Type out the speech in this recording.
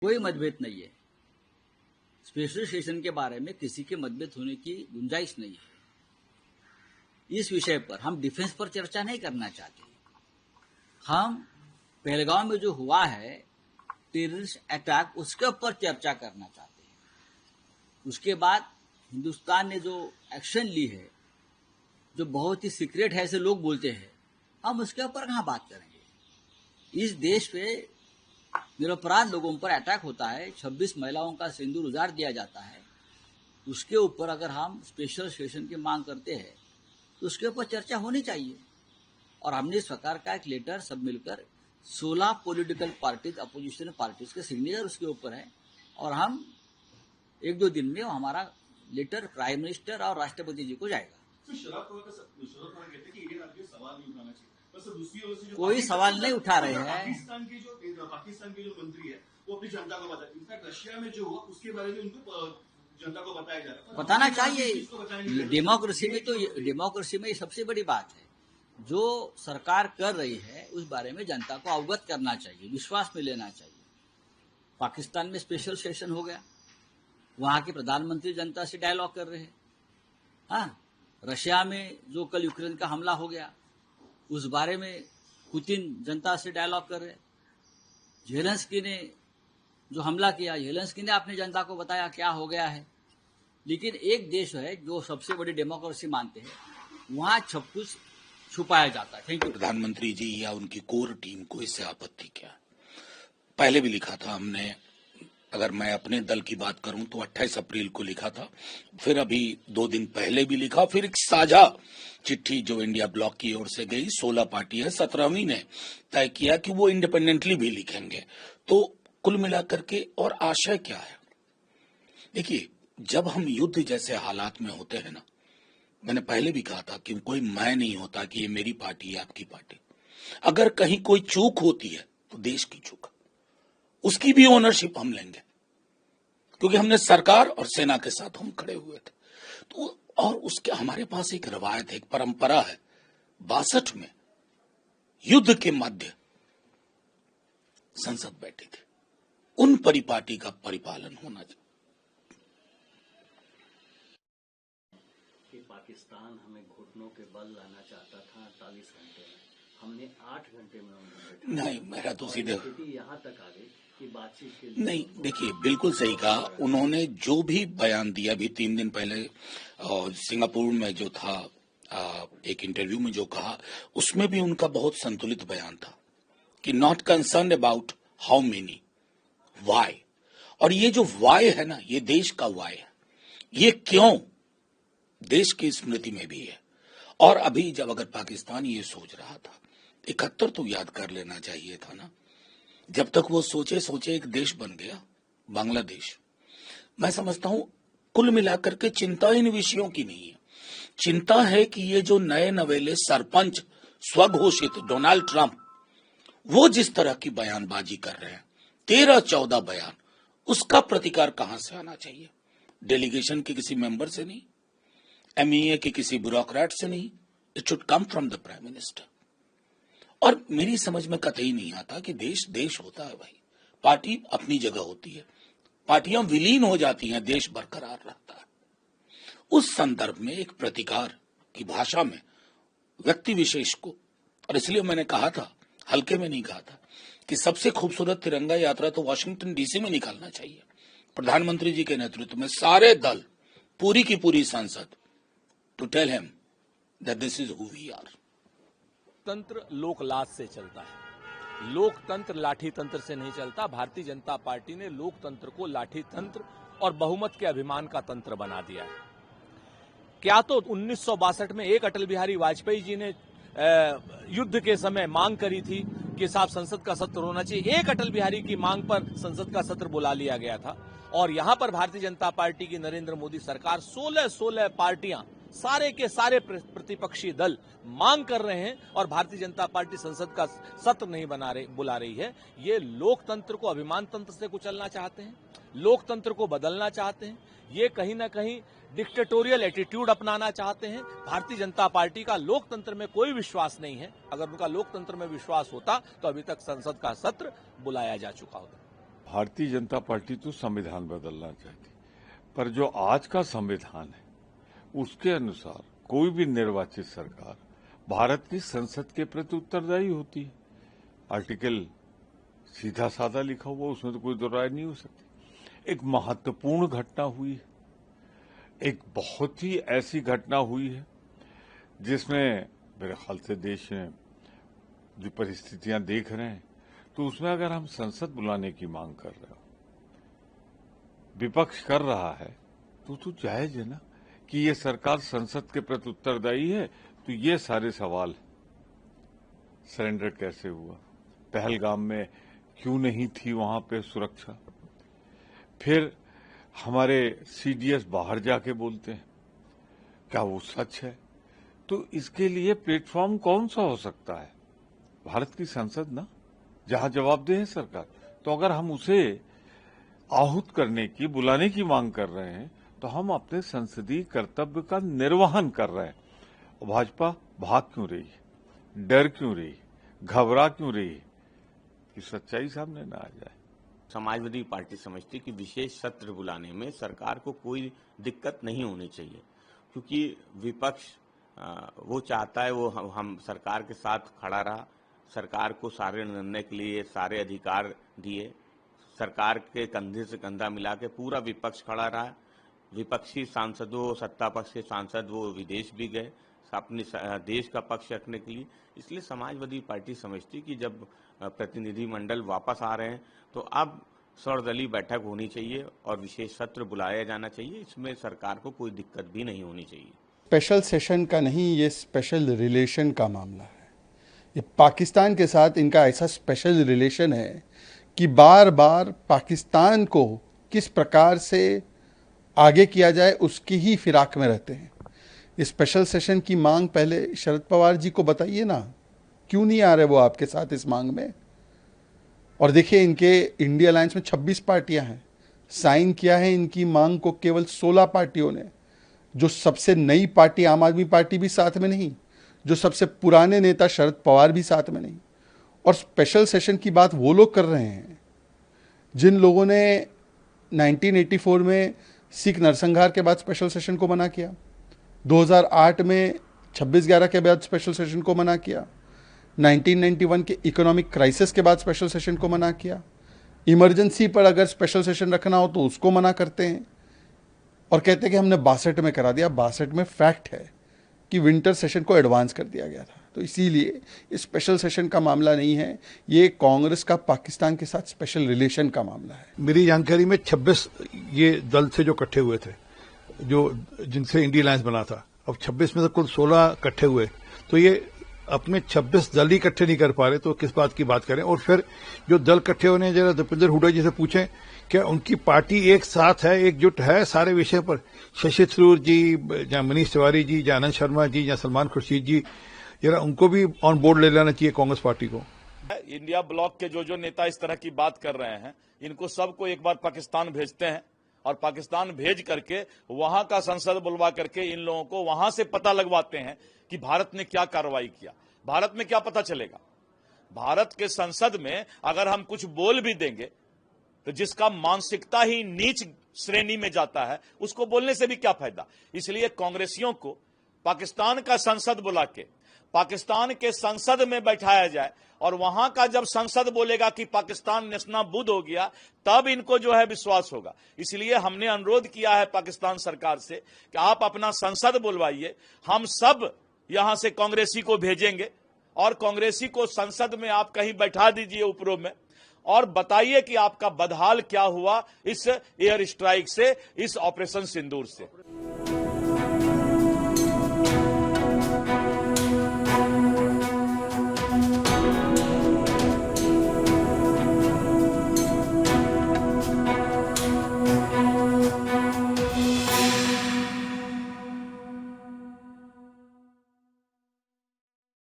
कोई मतभेद नहीं है। स्पेशल सेशन के बारे में किसी के मतभेद होने की गुंजाइश नहीं है। इस विषय पर हम डिफेंस पर चर्चा नहीं करना चाहते। हम पहलगाम में जो हुआ है टेररिस्ट अटैक, उसके ऊपर चर्चा करना चाहते हैं। उसके बाद हिंदुस्तान ने जो एक्शन ली है, जो बहुत ही सीक्रेट है ऐसे लोग बोलते हैं, हम उसके ऊपर कहाँ बात करेंगे। इस देश पे निरपराध लोगों पर अटैक होता है, 26 महिलाओं का सिंदूर उजाड़ दिया जाता है। उसके ऊपर अगर हम स्पेशल सेशन की मांग करते हैं तो उसके ऊपर चर्चा होनी चाहिए। और हमने इस प्रकार का एक लेटर सब मिलकर 16 पॉलिटिकल पार्टीज, अपोजिशन पार्टीज के सिग्नेचर उसके ऊपर है, और हम 1-2 दिन में हमारा लेटर प्राइम मिनिस्टर और राष्ट्रपति जी को जाएगा। कोई सवाल नहीं उठा रहे हैं। पाकिस्तान के जो मंत्री है वो अपनी जनता को बताते हैं। इनफैक्ट रशिया में जो हुआ उसके बारे में उनको जनता को बताया जा रहा है। बताना चाहिए। डेमोक्रेसी में ये सबसे बड़ी बात है। जो सरकार कर रही है उस बारे में जनता को अवगत करना चाहिए, विश्वास में लेना चाहिए। पाकिस्तान में स्पेशल सेशन हो गया, वहां के प्रधानमंत्री जनता से डायलॉग कर रहे हैं। हाँ, रशिया में जो कल यूक्रेन का हमला हो गया उस बारे में पुतिन जनता से डायलॉग कर रहे। जेलेंस्की ने जो हमला किया, जेलेंस्की ने अपनी जनता को बताया क्या हो गया है। लेकिन एक देश है जो सबसे बड़ी डेमोक्रेसी मानते हैं, वहां सब कुछ छुपाया जाता है। Thank you. प्रधानमंत्री जी या उनकी कोर टीम को इससे आपत्ति क्या? पहले भी लिखा था हमने, अगर मैं अपने दल की बात करूं तो 28 अप्रैल को लिखा था, फिर अभी 2 दिन पहले भी लिखा, फिर एक साझा चिट्ठी जो इंडिया ब्लॉक की ओर से गई, 16 पार्टी है, 17वीं ने तय किया कि वो इंडिपेंडेंटली भी लिखेंगे। तो कुल मिलाकर के और आशय क्या है? देखिए, जब हम युद्ध जैसे हालात में होते हैं ना, मैंने पहले भी कहा था कि कोई मैं नहीं होता कि ये मेरी पार्टी है आपकी पार्टी। अगर कहीं कोई चूक होती है तो देश की चूक, उसकी भी ओनरशिप हम लेंगे, क्योंकि हमने सरकार और सेना के साथ हम खड़े हुए थे। तो और उसके हमारे पास एक रवायत है, एक परंपरा है। 62 में युद्ध के मध्य संसद बैठी थी, उन परिपाटी का परिपालन होना चाहिए। पाकिस्तान हमें घुटनों के बल लाना चाहता था 48 घंटे में, हमने 8 घंटे में नहीं, मेरा तो सीधे यहाँ तक आ गई कि बातचीत के लिए नहीं। देखिए, बिल्कुल सही कहा उन्होंने। जो भी बयान दिया अभी 3 दिन पहले सिंगापुर में जो था, एक इंटरव्यू में जो कहा, उसमें भी उनका बहुत संतुलित बयान था कि not concern about how many, why. और ये जो वाई है ना, ये देश का वाई है। ये क्यों देश की स्मृति में भी है। और अभी जब अगर पाकिस्तान ये सोच रहा था, 71 तो याद कर लेना चाहिए था ना, जब तक वो सोचे एक देश बन गया बांग्लादेश। मैं समझता हूं कुल मिलाकर के चिंता इन विषयों की नहीं है। चिंता है कि ये जो नए नवेले सरपंच स्वघोषित डोनाल्ड ट्रंप, वो जिस तरह की बयानबाजी कर रहे हैं, 13-14 बयान, उसका प्रतिकार कहां से आना चाहिए? डेलीगेशन के किसी मेंबर से नहीं, MEA के किसी ब्यूरोक्रेट से नहीं, it should come from the prime minister. और मेरी समझ में कतई नहीं आता कि देश देश होता है भाई, पार्टी अपनी जगह होती है, पार्टियां विलीन हो जाती हैं, देश बरकरार रहता है। उस संदर्भ में एक प्रतिकार की भाषा में व्यक्ति विशेष को, और इसलिए मैंने कहा था, हल्के में नहीं कहा था, कि सबसे खूबसूरत तिरंगा यात्रा तो वॉशिंगटन DC में निकालना चाहिए। प्रधानमंत्री जी के नेतृत्व में सारे दल, पूरी की पूरी संसद, to tell him that this is who we are. तंत्र लोकलाज से चलता है, लोकतंत्र लाठी तंत्र से नहीं चलता। भारतीय जनता पार्टी ने लोकतंत्र को लाठी तंत्र और बहुमत के अभिमान का तंत्र बना दिया है। क्या तो 1962 में एक अटल बिहारी वाजपेयी जी ने युद्ध के समय मांग करी थी कि साहब संसद का सत्र होना चाहिए। एक अटल बिहारी की मांग पर संसद का सत्र बुला लिया गया था। और यहां पर भारतीय जनता पार्टी की नरेंद्र मोदी सरकार 16 पार्टियां, सारे के सारे प्रतिपक्षी दल मांग कर रहे हैं और भारतीय जनता पार्टी संसद का सत्र नहीं बुला रही है। ये लोकतंत्र को अभिमान तंत्र से कुचलना चाहते हैं, लोकतंत्र को बदलना चाहते हैं। ये कहीं ना कहीं डिक्टेटोरियल एटीट्यूड अपनाना चाहते हैं। भारतीय जनता पार्टी का लोकतंत्र में कोई विश्वास नहीं है। अगर उनका लोकतंत्र में विश्वास होता तो अभी तक संसद का सत्र बुलाया जा चुका होता। भारतीय जनता पार्टी तो संविधान बदलना चाहती, पर जो आज का संविधान है उसके अनुसार कोई भी निर्वाचित सरकार भारत की संसद के प्रति उत्तरदायी होती है। आर्टिकल सीधा साधा लिखा हुआ, उसमें तो कोई दो राय नहीं हो सकती। एक महत्वपूर्ण घटना हुई है, एक बहुत ही ऐसी घटना हुई है जिसमें मेरे ख्याल से देश में जो परिस्थितियां देख रहे हैं, तो उसमें अगर हम संसद बुलाने की मांग कर रहे हो, विपक्ष कर रहा है, तो जायज है ना कि ये सरकार संसद के प्रति उत्तरदायी है। तो ये सारे सवाल, सरेंडर कैसे हुआ, पहलगाम में क्यों नहीं थी वहां पे सुरक्षा, फिर हमारे सीडीएस बाहर जाके बोलते हैं, क्या वो सच है? तो इसके लिए प्लेटफॉर्म कौन सा हो सकता है? भारत की संसद ना, जहां जवाबदेह है सरकार। तो अगर हम उसे आहूत करने की, बुलाने की मांग कर रहे हैं, तो हम अपने संसदीय कर्तव्य का निर्वहन कर रहे हैं। भाजपा भाग क्यों रही है, डर क्यों रही है, घबरा क्यों रही है कि सच्चाई सामने न आ जाए? समाजवादी पार्टी समझती कि विशेष सत्र बुलाने में सरकार को कोई दिक्कत नहीं होनी चाहिए, क्योंकि विपक्ष वो चाहता है वो हम सरकार के साथ खड़ा रहा, सरकार को सारे निर्णय के लिए सारे अधिकार दिए, सरकार के कंधे से कंधा मिला के पूरा विपक्ष खड़ा रहा। विपक्षी सांसदों, सत्ता पक्ष के सांसद वो विदेश भी गए अपने देश का पक्ष रखने के लिए। इसलिए समाजवादी पार्टी समझती कि जब प्रतिनिधिमंडल वापस आ रहे हैं तो अब सर्वदलीय बैठक होनी चाहिए और विशेष सत्र बुलाया जाना चाहिए। इसमें सरकार को कोई दिक्कत भी नहीं होनी चाहिए। स्पेशल सेशन का नहीं, ये स्पेशल रिलेशन का मामला है। ये पाकिस्तान के साथ इनका ऐसा स्पेशल रिलेशन है कि बार बार पाकिस्तान को किस प्रकार से आगे किया जाए उसकी ही फिराक में रहते हैं। इस स्पेशल सेशन की मांग पहले शरद पवार जी को बताइए ना, क्यों नहीं आ रहे वो आपके साथ इस मांग में? और देखिए, इनके इंडिया अलायंस में 26 पार्टियां हैं, साइन किया है इनकी मांग को केवल 16 पार्टियों ने। जो सबसे नई पार्टी आम आदमी पार्टी भी साथ में नहीं, जो सबसे पुराने नेता शरद पवार भी साथ में नहीं। और स्पेशल सेशन की बात वो लोग कर रहे हैं जिन लोगों ने 1984 में सिख नरसंहार के बाद स्पेशल सेशन को मना किया, 2008 में 26/11 के बाद स्पेशल सेशन को मना किया, 1991 के इकोनॉमिक क्राइसिस के बाद स्पेशल सेशन को मना किया, इमरजेंसी पर अगर स्पेशल सेशन रखना हो तो उसको मना करते हैं और कहते हैं कि हमने 62 में करा दिया। 62 में फैक्ट है कि विंटर सेशन को एडवांस कर दिया गया था। तो इसीलिए इस स्पेशल सेशन का मामला नहीं है, ये कांग्रेस का पाकिस्तान के साथ स्पेशल रिलेशन का मामला है। मेरी जानकारी में 26 ये दल से जो इकट्ठे हुए थे, जो जिनसे इंडिया अलायंस बना था, अब 26 में से कुल 16 इकट्ठे हुए, तो ये अपने 26 दल ही इकट्ठे नहीं कर पा रहे, तो किस बात की बात करें? और फिर जो दल इकट्ठे होने, जरा दीपेंद्र हुड्डा जी से पूछें क्या उनकी पार्टी एक साथ है, एकजुट है सारे विषय पर? शशि थरूर जी, या मनीष तिवारी जी, या आनंद शर्मा जी, या सलमान खुर्शीद जी, जरा उनको भी ऑन बोर्ड ले लेना चाहिए कांग्रेस पार्टी को। इंडिया ब्लॉक के जो नेता इस तरह की बात कर रहे हैं, इनको सबको एक बार पाकिस्तान भेजते हैं और पाकिस्तान भेज करके वहां का संसद बुलवा करके इन लोगों को वहां से पता लगवाते हैं कि भारत ने क्या कार्रवाई किया। भारत में क्या पता चलेगा? भारत के संसद में अगर हम कुछ बोल भी देंगे तो जिसका मानसिकता ही नीच श्रेणी में जाता है, उसको बोलने से भी क्या फायदा? इसलिए कांग्रेसियों को पाकिस्तान का संसद बुला के पाकिस्तान के संसद में बैठाया जाए और वहां का जब संसद बोलेगा कि पाकिस्तान नेस्तनाबूद हो गया, तब इनको विश्वास होगा। इसलिए हमने अनुरोध किया है पाकिस्तान सरकार से कि आप अपना संसद बुलवाइए, हम सब यहां से कांग्रेसी को भेजेंगे और कांग्रेसी को संसद में आप कहीं बैठा दीजिए ऊपरों में और बताइए कि आपका बदहाल क्या हुआ इस एयर स्ट्राइक से, इस ऑपरेशन सिंदूर से।